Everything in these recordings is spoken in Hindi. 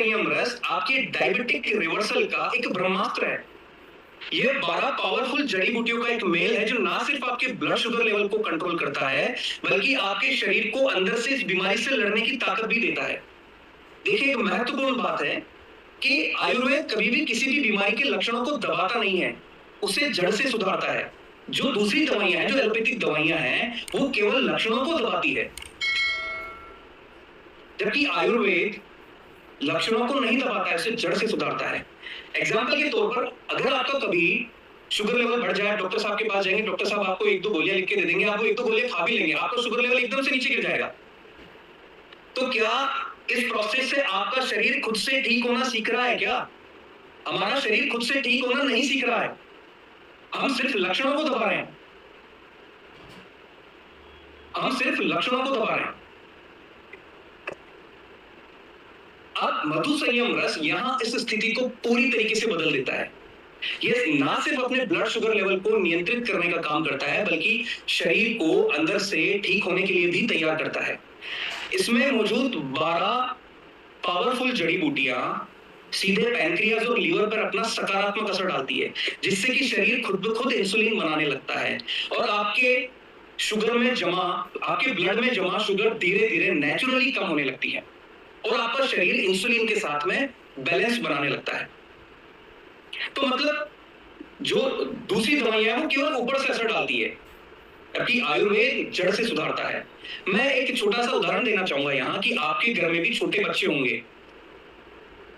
संयम रस आपके डायबिटिक रिवर्सल का एक ब्रह्मास्त्र है। ये 12 पावरफुल जड़ी बूटियों का एक मेल है जो ना सिर्फ आपके ब्लड शुगर लेवल को कंट्रोल करता है, बल्कि आपके शरीर को अंदर से इस बीमारी से लड़ने की ताकत भी देता है। देखिए, एक महत्वपूर्ण बात है कि आयुर्वेद कभी भी किसी भी बीमारी के लक्षणों को दबाता नहीं है, उसे जड़ से सुधारता है। जो दूसरी दवाइयां हैं, जो एलोपैथिक दवाइयां हैं, वो केवल लक्षणों को दबाती है, जबकि आयुर्वेद लक्षणों को नहीं दबाता है, उसे जड़ से सुधारता है। एग्जाम्पल के तौर पर, अगर आपका कभी शुगर लेवल बढ़ जाए, डॉक्टर साहब के पास जाएंगे, डॉक्टर साहब आपको 1-2 गोलियां लिख के दे देंगे, आप वो 1-2 गोलियां खा भी लेंगे, आपका शुगर लेवल एकदम से नीचे गिर जाएगा। तो क्या इस प्रोसेस से आपका शरीर खुद से ठीक होना सीख रहा है? क्या हमारा शरीर खुद से ठीक होना नहीं सीख रहा है, हम सिर्फ लक्षणों को दबा रहे हैं, हम सिर्फ लक्षणों को दबा रहे हैं। अब मधु संयम रस यहां इस स्थिति को पूरी तरीके से बदल देता है। ये ना सिर्फ अपने ब्लड शुगर लेवल को नियंत्रित करने का काम करता है, बल्कि शरीर को अंदर से ठीक होने के लिए भी तैयार करता है। इसमें मौजूद 12 पावरफुल जड़ी बूटियां सीधे पैनक्रियाज और लीवर पर अपना सकारात्मक असर डालती है, जिससे कि शरीर खुद ब खुद इंसुलिन बनाने लगता है और आपके ब्लड में जमा शुगर धीरे धीरे नेचुरली कम होने लगती है और आपका शरीर इंसुलिन के साथ में बैलेंस बनाने लगता है। तो मतलब जो दूसरी दवाइयां हैं वो केवल ऊपर से असर डालती है, जबकि आयुर्वेद जड़ से सुधारता है। मैं एक छोटा सा उदाहरण देना चाहूंगा यहाँ कि आपके घर में भी छोटे बच्चे होंगे,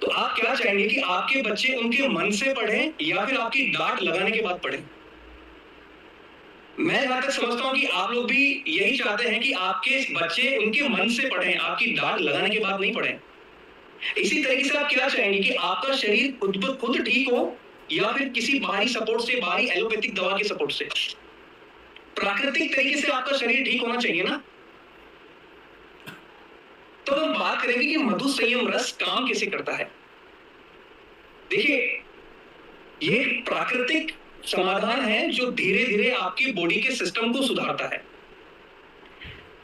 तो आप क्या चाहेंगे कि आपके बच्चे उनके मन से पढ़ें या फिर आपकी डांट लगाने के बाद पढ़ें? मैं जहां तक समझता हूं कि आप लोग भी यही चाहते हैं कि आपके बच्चे उनके मन से पढ़ें, आपकी डांट लगाने के बाद नहीं पढ़ें। इसी तरीके से आप क्या चाहेंगे कि आपका शरीर खुद ब खुद ठीक हो या फिर किसी बाहरी सपोर्ट से, बाहरी एलोपैथिक दवा के सपोर्ट से? प्राकृतिक तरीके से आपका शरीर ठीक होना चाहिए ना। तो हम बात करेंगे कि मधु संयम रस काम कैसे करता है। देखिए, ये प्राकृतिक समाधान है जो धीरे धीरे आपकी बॉडी के सिस्टम को सुधारता है।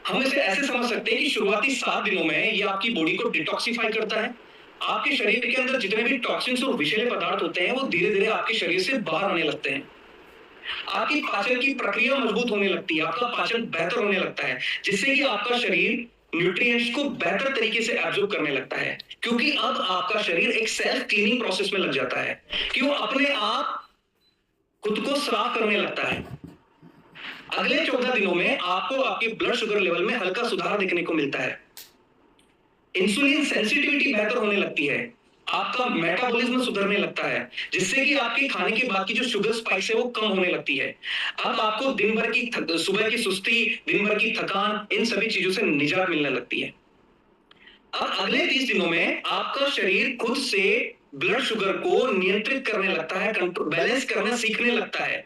हम इसे ऐसे समझ सकते हैं कि शुरुआती 7 दिनों में ये आपकी बॉडी को डिटॉक्सिफाई करता है। आपके शरीर के अंदर जितने भी टॉक्सिन्स और विषैले पदार्थ होते हैं वो धीरे धीरे आपके शरीर से बाहर आने लगते हैं। आपकी पाचन की प्रक्रिया मजबूत होने लगती है, आपका पाचन बेहतर होने लगता है, जिससे कि आपका शरीर न्यूट्रिएंट्स को बेहतर तरीके से एब्जॉर्ब करने लगता है, क्योंकि अब आपका शरीर एक सेल्फ क्लीनिंग प्रोसेस में लग जाता है कि वो अपने आप खुद को साफ करने लगता है। अगले 14 दिनों में आपको आपके ब्लड शुगर लेवल में हल्का सुधार देखने को मिलता है। इंसुलिन सेंसिटिविटी बेहतर होने लगती है, आपका मेटाबॉलिज्म सुधरने लगता है, जिससे कि आपके खाने के बाद की जो शुगर स्पाइक्स है वो कम होने लगती है। अब आपको दिन भर की सुबह की सुस्ती, दिन भर की थकान, इन सभी चीजों से निजात मिलने लगती है। अब अगले 30 दिनों में आपका शरीर खुद से ब्लड शुगर को नियंत्रित करने लगता है, कंट्रोल बैलेंस करना सीखने लगता है।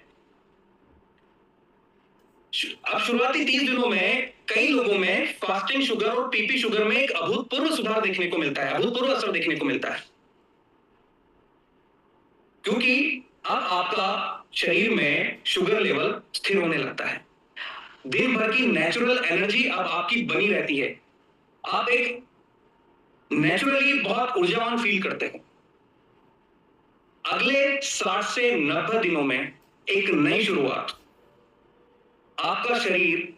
अब शुरुआती 30 दिनों में कई लोगों में फास्टिंग शुगर और पीपी शुगर में एक अभूतपूर्व सुधार देखने को मिलता है, अभूतपूर्व असर देखने को मिलता है, क्योंकि अब आपका शरीर में शुगर लेवल स्थिर होने लगता है। दिन भर की नेचुरल एनर्जी अब आपकी बनी रहती है, आप एक नेचुरली बहुत ऊर्जावान फील करते हैं। अगले 60 से 90 दिनों में एक नई शुरुआत, आपका शरीर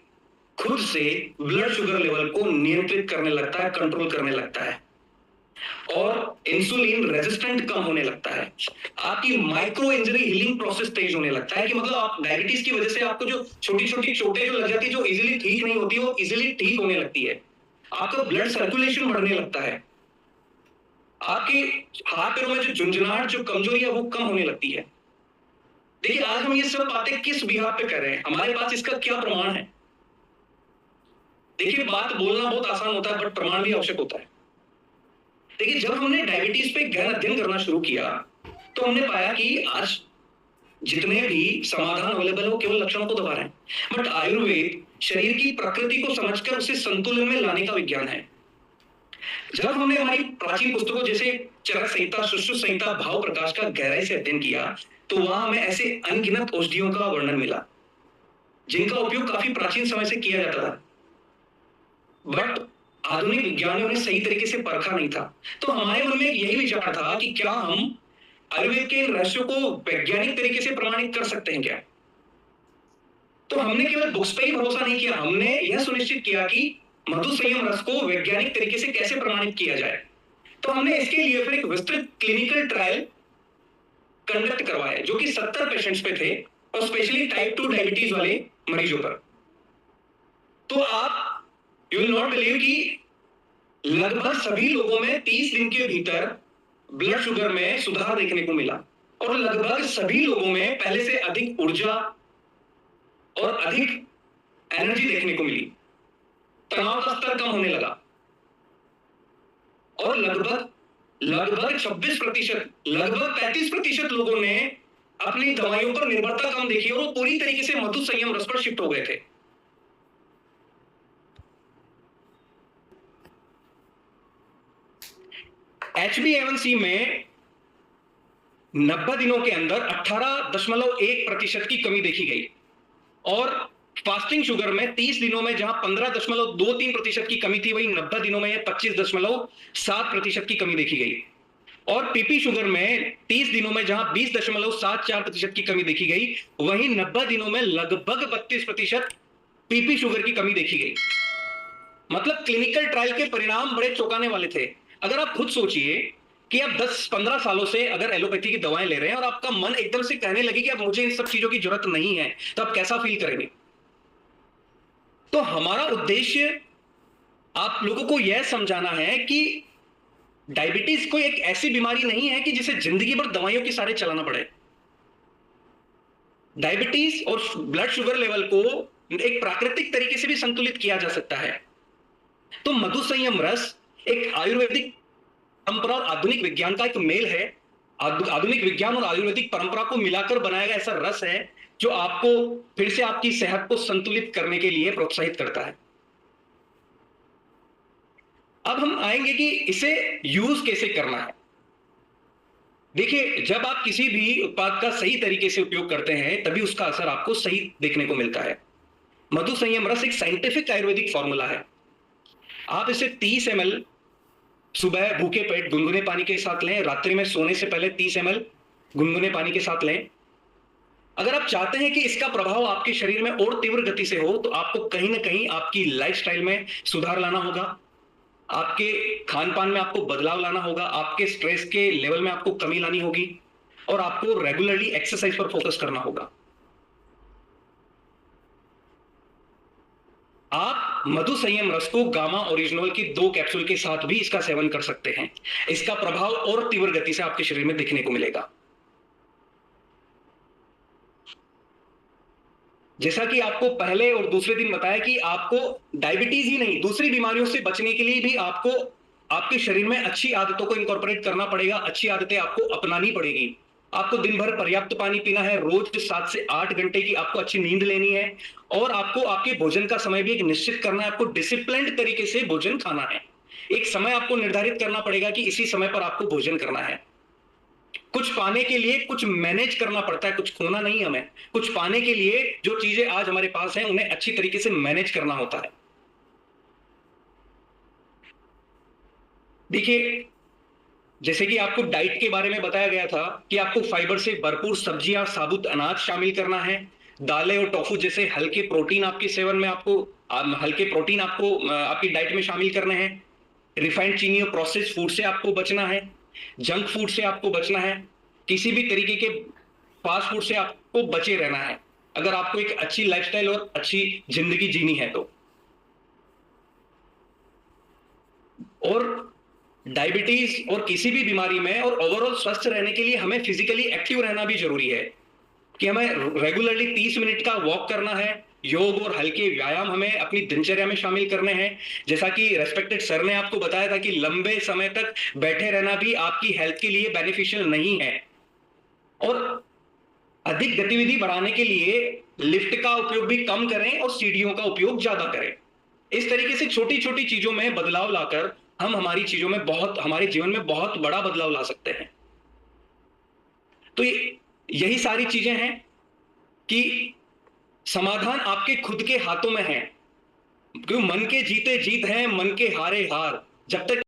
खुद से ब्लड शुगर लेवल को नियंत्रित करने लगता है, कंट्रोल करने लगता है और इंसुलिन रेजिस्टेंट कम होने लगता है। आपकी माइक्रो इंजरी हीलिंग प्रोसेस तेज होने लगता है कि मतलब आप डायबिटीज की वजह से आपको जो छोटी छोटी चोटें जो लग जाती है, जो इजीली ठीक नहीं होती, वो इजीली ठीक होने लगती है। आपका ब्लड सर्कुलेशन बढ़ने लगता है, आपके हाथ पैरों में जो झुंझुनाहट, जो कमजोरी है वो कम होने लगती है। देखिए, आज हम ये सब बातें किस बिहाफ पे कर रहे हैं, हमारे पास इसका क्या प्रमाण है? देखिए, बात बोलना बहुत आसान होता है, बट प्रमाण भी आवश्यक होता है। देखिए, जब हमने डायबिटीज पे गहन अध्ययन करना शुरू किया तो हमने पाया कि आज जितने भी समाधान अवेलेबल है वो केवल लक्षणों को दबा रहे हैं, बट आयुर्वेद शरीर की प्रकृति को समझकर उसे संतुलन में लाने का विज्ञान है। जब हमने हमारी प्राचीन पुस्तकों जैसे चरक संहिता, सुश्रुत संहिता, भाव प्रकाश का गहराई से अध्ययन किया तो वहां हमें ऐसे अनगिनत औषधियों का वर्णन मिला जिनका उपयोग काफी प्राचीन समय से किया जाता था, बट आधुनिक विज्ञानियों ने सही तरीके से परखा नहीं था। तो हमारे मन में यही विचार था कि क्या हम आयुर्वेद के इन रहस्यों को वैज्ञानिक तरीके से प्रमाणित कर सकते हैं क्या? तो हमने केवल बुक्स पे ही भरोसा नहीं किया, हमने यह सुनिश्चित किया कि मधु संयम रस को वैज्ञानिक तरीके से कैसे प्रमाणित किया जाए। तो हमने इसके लिए फिर एक विस्तृत क्लिनिकल ट्रायल कंडक्ट करवाया जो कि 70 पेशेंट्स पे थे और स्पेशली टाइप 2 डायबिटीज वाले मरीजों पर। तो आप यू विल नॉट बिलीव कि लगभग सभी लोगों में 30 दिन के भीतर ब्लड शुगर में सुधार देखने को मिला और लगभग सभी लोगों में पहले से अधिक ऊर्जा और अधिक एनर्जी देखने को मिली। तनाव का स्तर कम होने लगा और लगभग 26%, लगभग 35% लोगों ने अपनी दवाइयों पर निर्भरता कम देखी और वो पूरी तरीके से मधु संयम रस पर शिफ्ट हो गए थे। HbA1c में 90 दिनों के अंदर 18.1% की कमी देखी गई और फास्टिंग शुगर में 30 दिनों में जहां 15.23% की कमी थी, वही 90 दिनों में 25.7% की कमी देखी गई। और पीपी शुगर में 30 दिनों में जहां 20.74% की कमी देखी गई, वहीं 90 दिनों में लगभग 32% पीपी शुगर की कमी देखी गई। मतलब क्लिनिकल ट्रायल के परिणाम बड़े चौंकाने वाले थे। अगर आप खुद सोचिए कि आप 10-15 सालों से अगर एलोपैथी की दवाएं ले रहे हैं और आपका मन एकदम से कहने लगे कि अब मुझे इन सब चीजों की जरूरत नहीं है, तो आप कैसा फील करेंगे? तो हमारा उद्देश्य आप लोगों को यह समझाना है कि डायबिटीज कोई एक ऐसी बीमारी नहीं है कि जिसे जिंदगी भर दवाइयों के सहारे चलाना पड़े। डायबिटीज और ब्लड शुगर लेवल को एक प्राकृतिक तरीके से भी संतुलित किया जा सकता है। तो मधु संयम रस एक आयुर्वेदिक परंपरा और आधुनिक विज्ञान का एक मेल है। आधुनिक विज्ञान और आयुर्वेदिक परंपरा को मिलाकर बनाया गया ऐसा रस है जो आपको फिर से आपकी सेहत को संतुलित करने के लिए प्रोत्साहित करता है। अब हम आएंगे कि इसे यूज कैसे करना है। देखिए, जब आप किसी भी उत्पाद का सही तरीके से उपयोग करते हैं तभी उसका असर आपको सही देखने को मिलता है। मधु संयम रस एक साइंटिफिक आयुर्वेदिक फॉर्मूला है। आप इसे 30 ml सुबह भूखे पेट गुनगुने पानी के साथ लें, रात्रि में सोने से पहले 30 ml गुनगुने पानी के साथ लें। अगर आप चाहते हैं कि इसका प्रभाव आपके शरीर में और तीव्र गति से हो तो आपको कहीं ना कहीं आपकी लाइफस्टाइल में सुधार लाना होगा, आपके खान पान में आपको बदलाव लाना होगा, आपके स्ट्रेस के लेवल में आपको कमी लानी होगी और आपको रेगुलरली एक्सरसाइज पर फोकस करना होगा। आप मधु संयम रस को गामा ओरिजिनल की 2 कैप्सूल के साथ भी इसका सेवन कर सकते हैं। इसका प्रभाव और तीव्र गति से आपके शरीर में दिखने को मिलेगा। जैसा कि आपको पहले और दूसरे दिन बताया कि आपको डायबिटीज ही नहीं, दूसरी बीमारियों से बचने के लिए भी आपको आपके शरीर में अच्छी आदतों को इंकॉर्पोरेट करना पड़ेगा, अच्छी आदतें आपको अपनानी पड़ेगी। आपको दिन भर पर्याप्त पानी पीना है, रोज 7 से 8 घंटे की आपको अच्छी नींद लेनी है और आपको आपके भोजन का समय भी एक निश्चित करना है। आपको डिसिप्लिन्ड तरीके से भोजन खाना है। एक समय आपको निर्धारित करना पड़ेगा कि इसी समय पर आपको भोजन करना है। कुछ पाने के लिए कुछ मैनेज करना पड़ता है, कुछ खोना नहीं हमें। कुछ पाने के लिए जो चीजें आज हमारे पास हैं उन्हें अच्छी तरीके से मैनेज करना होता है। देखिए, जैसे कि आपको डाइट के बारे में बताया गया था कि आपको फाइबर से भरपूर सब्जियां, साबुत अनाज शामिल करना है। दालें और टोफू जैसे हल्के प्रोटीन आपके सेवन में हल्के प्रोटीन आपको आपकी डाइट में शामिल करने हैं। रिफाइंड चीनी और प्रोसेस्ड फूड से आपको बचना है। जंक फूड से आपको बचना है। किसी भी तरीके के फास्ट फूड से आपको बचे रहना है अगर आपको एक अच्छी लाइफस्टाइल और अच्छी जिंदगी जीनी है तो। और डायबिटीज और किसी भी बीमारी में और ओवरऑल स्वस्थ रहने के लिए हमें फिजिकली एक्टिव रहना भी जरूरी है कि हमें रेगुलरली 30 मिनट का वॉक करना है। योग और हल्के व्यायाम हमें अपनी दिनचर्या में शामिल करने हैं। जैसा कि रेस्पेक्टेड सर ने आपको बताया था कि लंबे समय तक बैठे रहना भी आपकी हेल्थ के लिए बेनिफिशियल नहीं है। और अधिक गतिविधि बढ़ाने के लिए लिफ्ट का उपयोग भी कम करें और सीढ़ियों का उपयोग ज्यादा करें। इस तरीके से छोटी छोटी चीजों में बदलाव लाकर हम हमारे जीवन में बहुत बड़ा बदलाव ला सकते हैं। तो यही सारी चीजें हैं कि समाधान आपके खुद के हाथों में है। क्योंकि मन के जीते जीत है, मन के हारे हार। जब तक